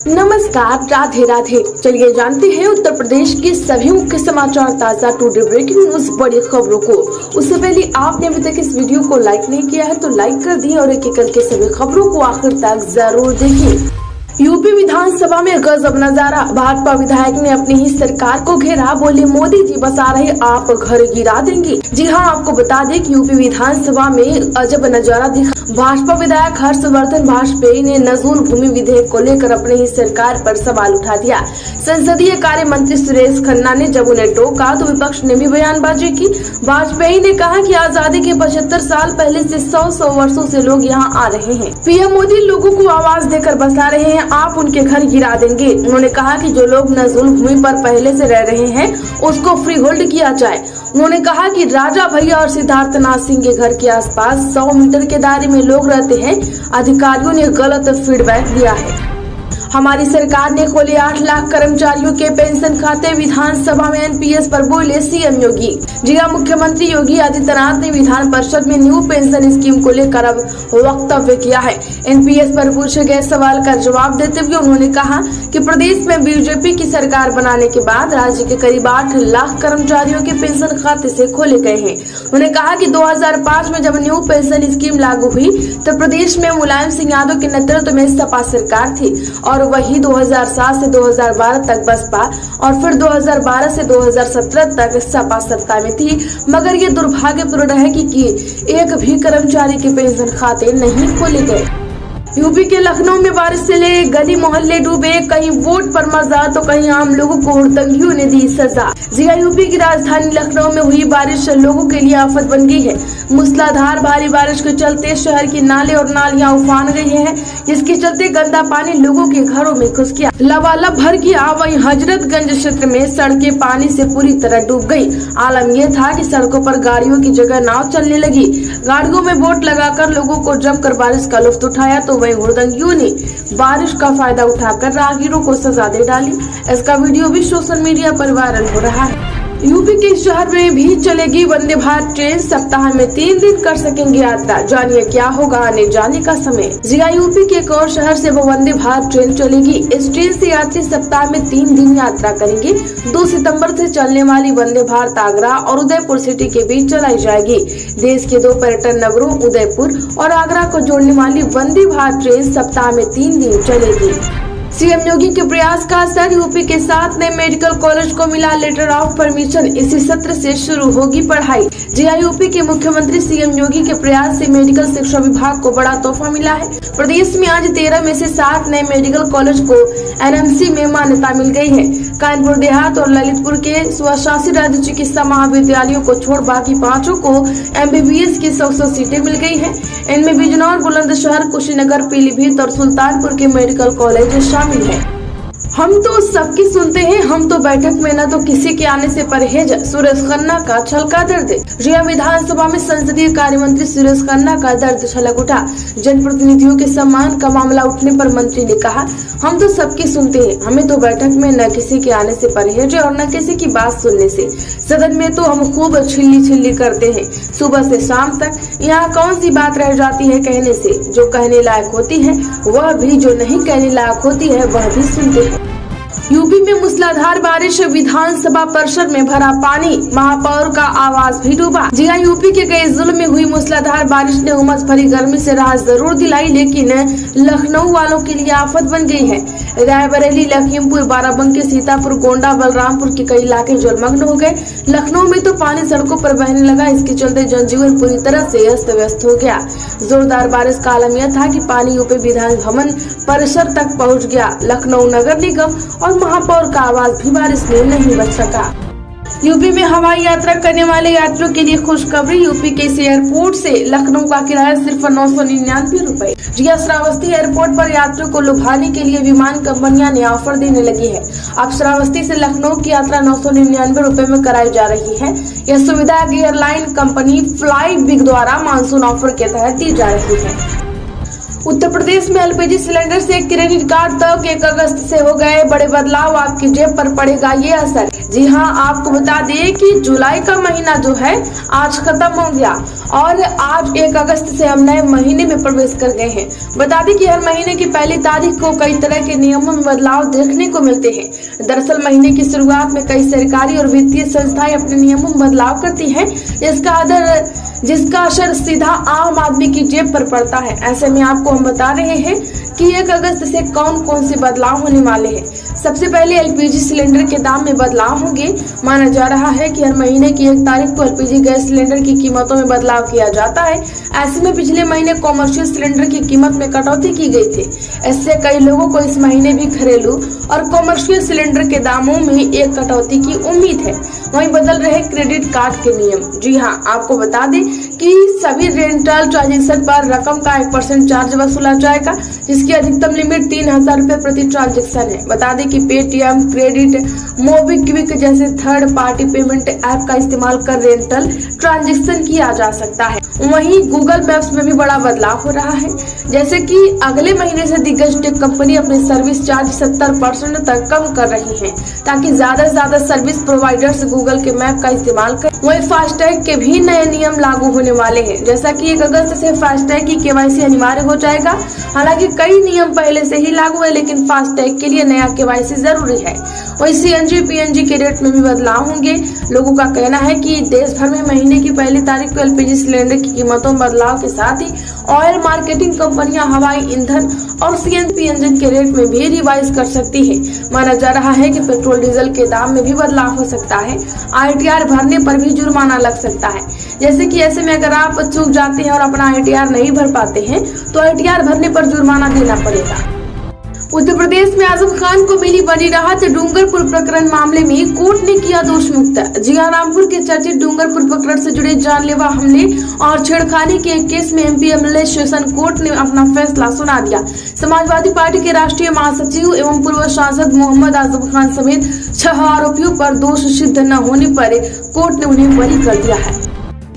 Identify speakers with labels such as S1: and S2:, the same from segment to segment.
S1: नमस्कार, राधे राधे। चलिए जानते हैं उत्तर प्रदेश के सभी मुख्य समाचार, ताजा टुडे ब्रेकिंग न्यूज, बड़ी खबरों को। उससे पहले आपने अभी तक इस वीडियो को लाइक नहीं किया है तो लाइक कर दिए और एक एक करके सभी खबरों को आखिर तक जरूर देखिए। यूपी विधानसभा में गजब नजारा, भाजपा विधायक ने अपनी ही सरकार को घेरा, बोले मोदी जी बसा रहे आप घर गिरा देंगे। जी हां, आपको बता दें कि यूपी विधानसभा में अजब नजारा दिखा। भाजपा विधायक हर्षवर्धन वाजपेयी ने नजूल भूमि विधेयक को लेकर अपनी ही सरकार पर सवाल उठा दिया। संसदीय कार्य मंत्री सुरेश खन्ना ने जब उन्हें टोका तो विपक्ष ने भी बयानबाजी की। वाजपेयी ने कहा कि आजादी के 75 साल पहले से 100 वर्षों से लोग यहाँ आ रहे हैं। पीएम मोदी लोगों को आवाज देकर बसा रहे हैं, आप उनके घर गिरा देंगे। उन्होंने कहा कि जो लोग नजूल भूमि पर पहले से रह रहे हैं उसको फ्री होल्ड किया जाए। उन्होंने कहा कि राजा भैया और सिद्धार्थनाथ सिंह के घर के आसपास 100 मीटर के दायरे में लोग रहते हैं। अधिकारियों ने गलत फीडबैक दिया है। हमारी सरकार ने खोले 8 लाख कर्मचारियों के पेंशन खाते, विधानसभा में एनपीएस पर बोले सीएम योगी। जी हां, मुख्यमंत्री योगी आदित्यनाथ ने विधान परिषद में न्यू पेंशन स्कीम को लेकर अब वक्तव्य किया है। एनपीएस पर पूछे गए सवाल का जवाब देते हुए उन्होंने कहा कि प्रदेश में बीजेपी की सरकार बनाने के बाद राज्य के करीब 8 लाख कर्मचारियों के पेंशन खाते से खोले गए हैं। उन्होंने कहा कि 2005 में जब न्यू पेंशन स्कीम लागू हुई तो प्रदेश में मुलायम सिंह यादव के नेतृत्व में सपा सरकार थी और वही 2007 से 2012 तक बसपा और फिर 2012 से 2017 तक सपा सत्ता में थी। मगर ये दुर्भाग्यपूर्ण है कि एक भी कर्मचारी के पेंशन खाते नहीं खोले गए। यूपी के लखनऊ में बारिश से ले गली मोहल्ले डूबे, कहीं वोट पर मजा तो कहीं आम लोगों को हुड़दंगियों ने दी सजा। जी हां, यूपी की राजधानी लखनऊ में हुई बारिश लोगों के लिए आफत बन गई है। मूसलाधार भारी बारिश के चलते शहर की नाले और नालियां उफान गई हैं, जिसके चलते गंदा पानी लोगों के घरों में घुस गया, लबालब भर गया। वहीं हजरतगंज क्षेत्र में सड़कें पानी से पूरी तरह डूब गई। आलम यह था कि सड़कों पर गाड़ियों की जगह नाव चलने लगी। गाड़ियों में बोट लगाकर लोगों को जमकर बारिश का लुत्फ उठाया तो वहीं हुड़दंगियों ने बारिश का फायदा उठाकर राहगीरों को सजा दे डाली। इसका वीडियो भी सोशल मीडिया पर वायरल हो रहा है। यूपी के शहर में भी चलेगी वंदे भारत ट्रेन, सप्ताह में 3 दिन कर सकेंगे यात्रा। जानिए क्या होगा आने जाने का समय। जी हां, यूपी के एक और शहर से वो वंदे भारत ट्रेन चलेगी। इस ट्रेन से यात्री सप्ताह में 3 दिन यात्रा करेंगे। 2 सितंबर से चलने वाली वंदे भारत आगरा और उदयपुर सिटी के बीच चलाई जाएगी। देश के 2 पर्यटन नगरों उदयपुर और आगरा को जोड़ने वाली वंदे भारत ट्रेन सप्ताह में 3 दिन चलेगी। सीएम योगी के प्रयास का असर, यूपी के 7 नए मेडिकल कॉलेज को मिला लेटर ऑफ परमिशन। इसी सत्र से शुरू होगी पढ़ाई। जी हां, यूपी के मुख्यमंत्री सीएम योगी के प्रयास से मेडिकल शिक्षा विभाग को बड़ा तोहफा मिला है। प्रदेश में आज 13 में से 7 नए मेडिकल कॉलेज को एनएमसी में मान्यता मिल गई है। कानपुर देहात और ललितपुर के स्वशासी राज्य चिकित्सा महाविद्यालयों को छोड़ बाकी 5 को एमबीबीएस की 100 सीटें मिल गई है। इनमें बिजनौर, बुलंदशहर, कुशीनगर, पीलीभीत और सुल्तानपुर के मेडिकल कॉलेज शामिल है। हम तो सबकी सुनते हैं, हम तो बैठक में न तो किसी के आने से परहेज, सुरेश खन्ना का छलका दर्द। रिया विधानसभा में संसदीय कार्य मंत्री सुरेश खन्ना का दर्द छलक उठा। जनप्रतिनिधियों के सम्मान का मामला उठने पर मंत्री ने कहा, हम तो सबकी सुनते हैं, हमें तो बैठक में न किसी के आने से परहेज और न किसी की बात सुनने से। सदन में तो हम खूब छिल्ली करते हैं सुबह से शाम तक। यहाँ कौन सी बात रह जाती है कहने से? जो कहने लायक होती है वह भी, जो नहीं कहने लायक होती है वह भी सुनते हैं। यूपी में मूसलाधार बारिश, विधानसभा परिसर में भरा पानी, महापौर का आवास भी डूबा। जी हां, यूपी के कई जिलों में हुई मूसलाधार बारिश ने उमस भरी गर्मी से राहत जरूर दिलाई, लेकिन लखनऊ वालों के लिए आफत बन गई है। रायबरेली, लखीमपुर, बाराबंकी, सीतापुर, गोंडा, बलरामपुर के कई इलाके जलमग्न हो गए। लखनऊ में तो पानी सड़कों पर बहने लगा। इसके चलते जनजीवन पूरी तरह से अस्त व्यस्त हो गया। जोरदार बारिश का आलम यह था कि पानी यूपी विधान भवन परिसर तक पहुंच गया। लखनऊ नगर निगम और महापौर का आवास भी बारिश में नहीं बच सका। यूपी में हवाई यात्रा करने वाले यात्रियों के लिए खुशखबरी। यूपी के इस एयरपोर्ट से लखनऊ का किराया सिर्फ 999 रुपए। रिया श्रावस्ती एयरपोर्ट पर यात्रियों को लुभाने के लिए विमान कंपनियां ने ऑफर देने लगी है। अब श्रावस्ती से लखनऊ की यात्रा 999 रुपए में कराई जा रही है। यह सुविधा एयरलाइन कंपनी फ्लाई बिग द्वारा मानसून ऑफर के तहत दी जा रही है। उत्तर प्रदेश में एलपीजी सिलेंडर से क्रेडिट कार्ड तक 1 अगस्त से हो गए बड़े बदलाव। आपकी जेब पर पड़ेगा ये असर। जी हां, आपको बता दें कि जुलाई का महीना जो है आज खत्म हो गया और आज 1 अगस्त से हम नए महीने में प्रवेश कर गए हैं। बता दें कि हर महीने की पहली तारीख को कई तरह के नियमों में बदलाव देखने को मिलते हैं। दरअसल महीने की शुरुआत में कई सरकारी और वित्तीय संस्थाएं अपने नियमों में बदलाव करती हैं, जिसका असर सीधा आम आदमी की जेब पर पड़ता है। ऐसे में आपको हम बता रहे हैं कि 1 अगस्त से कौन कौन से बदलाव होने वाले हैं। सबसे पहले एलपीजी सिलेंडर के दाम में बदलाव होंगे। माना जा रहा है कि हर महीने की 1 तारीख को एलपीजी गैस सिलेंडर की कीमतों में बदलाव किया जाता है। ऐसे में पिछले महीने कॉमर्शियल सिलेंडर की कीमत में कटौती की गई थी। इससे कई लोगों को इस महीने भी घरेलू और कॉमर्शियल सिलेंडर के दामों में एक कटौती की उम्मीद है। वहीं बदल रहे क्रेडिट कार्ड के नियम। जी हां, आपको बता दें कि सभी रेंटल ट्रांजैक्शन पर रकम का 1% चार्ज वसूला जाएगा, जिसकी अधिकतम लिमिट 3000 रुपए प्रति ट्रांजैक्शन है। बता दें कि पेटीएम, क्रेडिट, मोबिक्विक जैसे थर्ड पार्टी पेमेंट ऐप का इस्तेमाल कर रेंटल ट्रांजैक्शन किया जा सकता है। वहीं गूगल मैप्स में भी बड़ा बदलाव हो रहा है, जैसे कि अगले महीने से दिग्गज टेक कंपनी अपने सर्विस चार्ज 70% तक कम कर रही है, ताकि ज्यादा से ज्यादा सर्विस प्रोवाइडर्स गूगल के मैप का इस्तेमाल करें। वहीं फास्टैग के भी नए नियम लागू होने वाले हैं, जैसा कि 1 अगस्त से फास्टैग की केवाईसी अनिवार्य हो जाएगा। हालांकि कई नियम पहले से ही लागू है, लेकिन फास्टैग के लिए नया केवाईसी जरूरी है। वहीं सीएनजी पीएनजी के रेट में भी बदलाव होंगे। लोगों का कहना है कि देश भर में महीने की पहली तारीख को एलपीजी सिलेंडर की कीमतों में बदलाव के साथ ही ऑयल मार्केटिंग कंपनियां हवाई ईंधन और सीएनजी इंजन के रेट में भी रिवाइज कर सकती है। माना जा रहा है कि पेट्रोल डीजल के दाम में भी बदलाव हो सकता है। आईटीआर भरने पर भी जुर्माना लग सकता है। जैसे कि ऐसे में अगर आप चूक जाते हैं और अपना आईटीआर नहीं भर पाते हैं तो आईटीआर भरने पर जुर्माना देना पड़ेगा। उत्तर प्रदेश में आजम खान को मिली बड़ी राहत। डूंगरपुर प्रकरण मामले में कोर्ट ने किया दोष मुक्त। जिया रामपुर के चर्चित डूंगरपुर प्रकरण से जुड़े जानलेवा हमले और छेड़खानी के एक केस में एमपी एमएलए सेशन कोर्ट ने अपना फैसला सुना दिया। समाजवादी पार्टी के राष्ट्रीय महासचिव एवं पूर्व सांसद मोहम्मद आजम खान समेत 6 आरोपियों पर दोष सिद्ध न होने पर कोर्ट ने उन्हें बरी कर दिया है।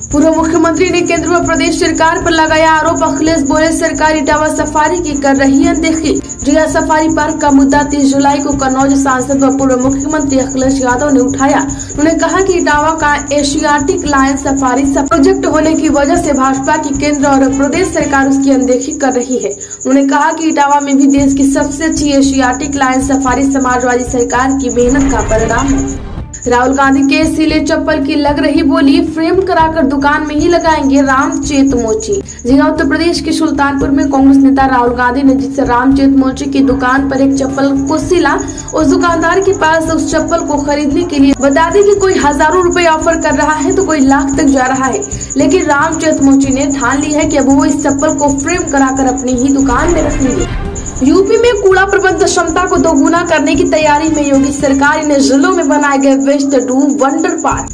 S1: पूर्व मुख्यमंत्री ने केंद्र व प्रदेश सरकार पर लगाया आरोप। अखिलेश बोले सरकार इटावा सफारी की कर रही अनदेखी। जिया सफारी पार्क का मुद्दा 30 जुलाई को कन्नौज सांसद व पूर्व मुख्यमंत्री अखिलेश यादव ने उठाया। उन्होंने कहा कि इटावा का एशियाटिक लायन सफारी प्रोजेक्ट होने की वजह से भाजपा की केंद्र और प्रदेश सरकार उसकी अनदेखी कर रही है। उन्होंने कहा कि इटावा में भी देश की सबसे अच्छी एशियाटिक लायन सफारी समाजवादी सरकार की मेहनत का परिणाम है। राहुल गांधी के सिले चप्पल की लग रही बोली फ्रेम कराकर दुकान में ही लगाएंगे रामचेत मोची। जी हां, उत्तर प्रदेश के सुल्तानपुर में कांग्रेस नेता राहुल गांधी ने जिस रामचेत मोची की दुकान पर एक चप्पल को सिला, उस दुकानदार के पास उस चप्पल को खरीदने के लिए बता दें कि कोई हजारों रुपए ऑफर कर रहा है तो कोई लाख तक जा रहा है। लेकिन रामचेत मोची ने ठान ली है कि अब वो इस चप्पल को फ्रेम कराकर अपनी ही दुकान में रखेंगे। यूपी में कूड़ा प्रबंधन क्षमता को दोगुना करने की तैयारी में योगी सरकार इन जिलों में बनाए गए वेस्ट टू वंडर पार्क।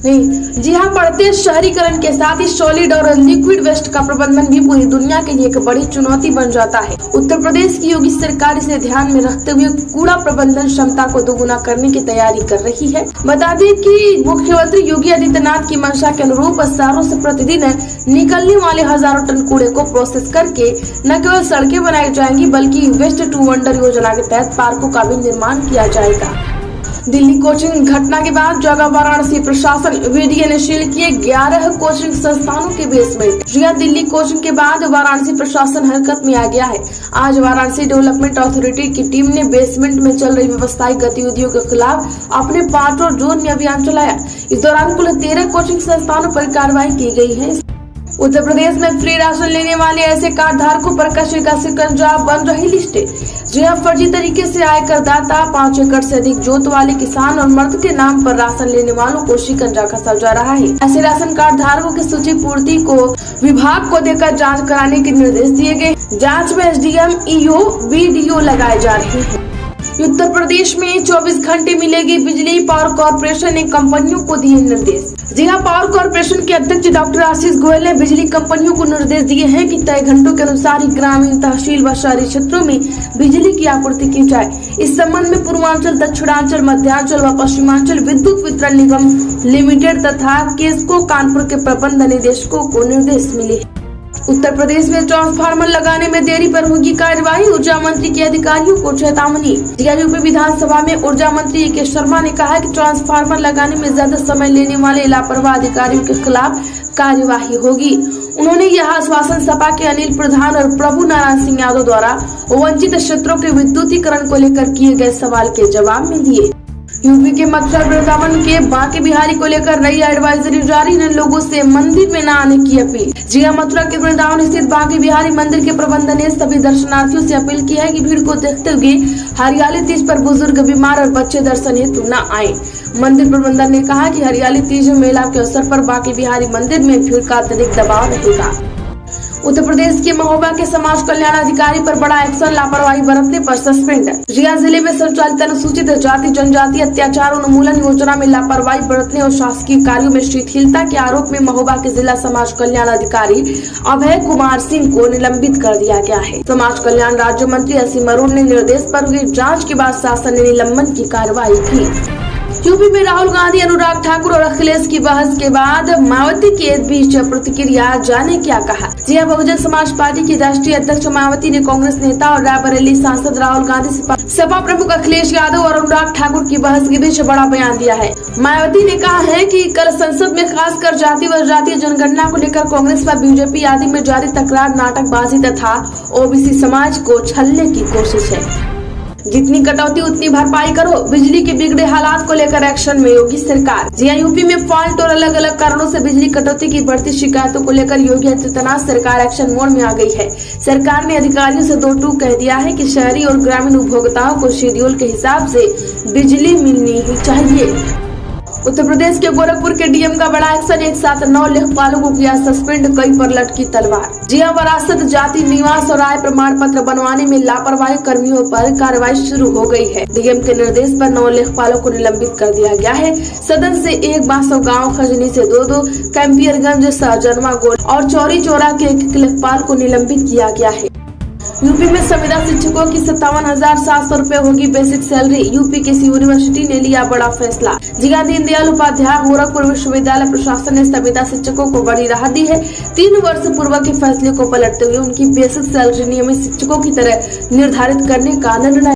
S1: जी हां, बढ़ते शहरीकरण के साथ ही सॉलिड और लिक्विड वेस्ट का प्रबंधन भी पूरी दुनिया के लिए एक बड़ी चुनौती बन जाता है। उत्तर प्रदेश की योगी सरकार इसे ध्यान में रखते हुए कूड़ा प्रबंधन क्षमता को दोगुना करने की तैयारी कर रही है। बता दें कि मुख्यमंत्री योगी आदित्यनाथ की मंशा के अनुरूप शहरों से प्रतिदिन निकलने वाले हजारों टन कूड़े को प्रोसेस करके न केवल सड़कें बनाई जाएंगी बल्कि वेस्ट टू वंडर योजना के तहत पार्कों का भी निर्माण किया जाएगा। दिल्ली कोचिंग घटना के बाद जगह वाराणसी प्रशासन वीडियो ने सील किए 11 कोचिंग संस्थानों के बेसमेंट। दिल्ली कोचिंग के बाद वाराणसी प्रशासन हरकत में आ गया है। आज वाराणसी डेवलपमेंट अथॉरिटी की टीम ने बेसमेंट में चल रही व्यवसायिक गतिविधियों के खिलाफ अपने 5 जोन में अभियान चलाया। इस दौरान कुल 13 कोचिंग संस्थानों पर कार्रवाई की गई है। उत्तर प्रदेश में फ्री राशन लेने वाले ऐसे कार्ड धारकों पर कशे का शिकंजा बन रही लिस्टें। जी हां, फर्जी तरीके से आयकर दाता, 5 एकड़ से अधिक जोत वाले किसान और मर्द के नाम पर राशन लेने वालों को शिकंजा कसा जा रहा है। ऐसे राशन कार्ड धारकों की सूची पूर्ति को विभाग को देकर जांच कराने के निर्देश दिए गए। जांच में एसडीएम, ईओ, बीडीओ लगाए जा रहे हैं। उत्तर प्रदेश में 24 घंटे मिलेगी बिजली। पावर कॉर्पोरेशन ने कंपनियों को दिए निर्देश। जी हां, पावर कॉर्पोरेशन के अध्यक्ष डॉक्टर आशीष गोयल ने बिजली कंपनियों को निर्देश दिए हैं कि तय घंटों के अनुसार ही ग्रामीण, तहसील व शहरी क्षेत्रों में बिजली की आपूर्ति की जाए। इस संबंध में पूर्वांचल, दक्षिणांचल, मध्यांचल व पश्चिमांचल विद्युत वितरण निगम लिमिटेड तथा केस्को कानपुर के प्रबंध निदेशकों को निर्देश मिले। उत्तर प्रदेश में ट्रांसफार्मर लगाने में देरी पर होगी कार्यवाही, ऊर्जा मंत्री के अधिकारियों को चेतावनी। यूपी विधानसभा में ऊर्जा मंत्री के शर्मा ने कहा कि ट्रांसफार्मर लगाने में ज्यादा समय लेने वाले लापरवाह अधिकारियों के खिलाफ कार्यवाही होगी। उन्होंने यह आश्वासन सपा के अनिल प्रधान और प्रभु नारायण सिंह यादव द्वारा वंचित क्षेत्रों के विद्युतीकरण को लेकर किए गए सवाल के जवाब में दिए। यूपी के मथुरा वृंदावन के बांके बिहारी को लेकर नई एडवाइजरी जारी, ने लोगों से मंदिर में न आने की अपील। जी हां, मथुरा के वृंदावन स्थित बांके बिहारी मंदिर के प्रबंधन ने सभी दर्शनार्थियों से अपील की है कि भीड़ को देखते हुए हरियाली तीज पर बुजुर्ग, बीमार और बच्चे दर्शन हेतु न आए। मंदिर प्रबंधन ने कहा कि हरियाली तीज मेला के अवसर पर बांके बिहारी मंदिर में भीड़ का अत्यधिक दबाव रहेगा। उत्तर प्रदेश के महोबा के समाज कल्याण अधिकारी पर बड़ा एक्शन, लापरवाही बरतने पर सस्पेंड। रिया जिले में संचालित अनुसूचित जाति जनजाति अत्याचार उन्मूलन योजना में लापरवाही बरतने और शासकीय कार्यों में शिथिलता के आरोप में महोबा के जिला समाज कल्याण अधिकारी अभय कुमार सिंह को निलंबित कर दिया गया है। समाज कल्याण राज्य मंत्री असीम अरुण ने निर्देश पर हुई जाँच के बाद शासन ने निलंबन की कार्रवाई की। यूपी में राहुल गांधी, अनुराग ठाकुर और अखिलेश की बहस के बाद मायावती के बीच प्रतिक्रिया, जाने क्या कहा। जी हां, बहुजन समाज पार्टी की राष्ट्रीय अध्यक्ष मायावती ने कांग्रेस नेता और रायबरेली सांसद राहुल गांधी, सपा प्रमुख अखिलेश यादव और अनुराग ठाकुर की बहस के बीच बड़ा बयान दिया है। मायावती ने कहा है कि कल संसद में खासकर जाति व जातीय जनगणना को लेकर कांग्रेस व बीजेपी आदि में जारी तकरार, नाटकबाजी तथा ओबीसी समाज को छलने की कोशिश है। जितनी कटौती उतनी भरपाई करो, बिजली के बिगड़े हालात को लेकर एक्शन में योगी सरकार। जी हां, यूपी में फॉल्ट और अलग अलग कारणों से बिजली कटौती की बढ़ती शिकायतों को लेकर योगी आदित्यनाथ सरकार एक्शन मोड में आ गई है। सरकार ने अधिकारियों से 2 टूक कह दिया है कि शहरी और ग्रामीण उपभोक्ताओं को शेड्यूल के हिसाब से बिजली मिलनी ही चाहिए। उत्तर प्रदेश के गोरखपुर के डीएम का बड़ा एक्शन, एक साथ 9 लेखपालों को किया सस्पेंड, कई पर लटकी तलवार। जी हां, विरासत, जाति, निवास और आय प्रमाण पत्र बनवाने में लापरवाही कर्मियों पर कार्रवाई शुरू हो गई है। डीएम के निर्देश पर 9 लेखपालों को निलंबित कर दिया गया है। सदन से 1 बांसव गाँव, खजनी से 2, कैंपियरगंज, सहजनवा, गोल और चौरी चौरा के 1 लेखपाल को निलंबित किया गया है। यूपी में संविदा शिक्षकों की 57,700 रुपए होगी बेसिक सैलरी। यूपी के यूनिवर्सिटी ने लिया बड़ा फैसला। जी हां, दीनदयाल उपाध्याय गोरखपुर विश्वविद्यालय प्रशासन ने संविदा शिक्षकों को बड़ी राहत दी है। 3 वर्ष पूर्व के फैसले को पलटते हुए उनकी बेसिक सैलरी नियमित शिक्षकों की तरह निर्धारित करने का निर्णय